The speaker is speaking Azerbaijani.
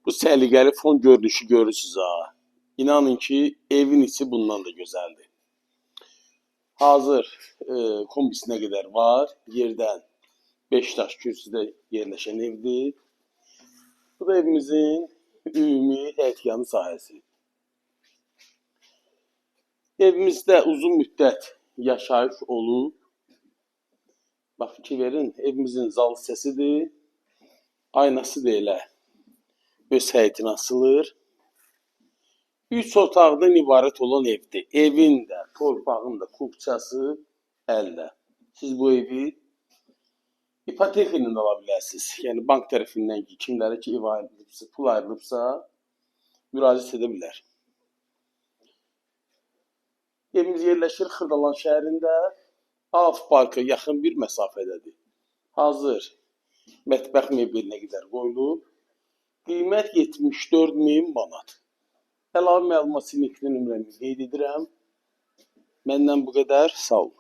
Bu səliqəli fon görünüşü görürsünüz ha. İnanın ki, evin içi bundan da gözəldir. Hazır kombisinə qədər var. Yerdən 5 daş kürsüdə yerləşən evdir. Bu da evimizin ümumi həyətyanı sahəsi. Evimizdə uzun müddət yaşayış olub. Bax, fikir verin, evimizin zal hissəsidir. Aynası da elə öz həyətinə asılır. 3 otaqdan ibarət olan evdir. Evin də, torpağın da kubçası əldə. Siz bu evi ipoteka ilə ala bilərsiniz. Yəni bank tərəfindən ki, kimlərə ki ev ayrılıbsa, pul ayrılıbsa müraciət edə bilər. Evimiz yerləşir Xırdalan şəhərində, Af Parka yaxın bir məsafədədir. Hazır mətbəx mebelinə qədər qoyulub. Qiymət 74.000 manat. Əlavə məlumat sinifli nömrəmi qeyd edirəm. Məndən bu qədər. Sağ olun.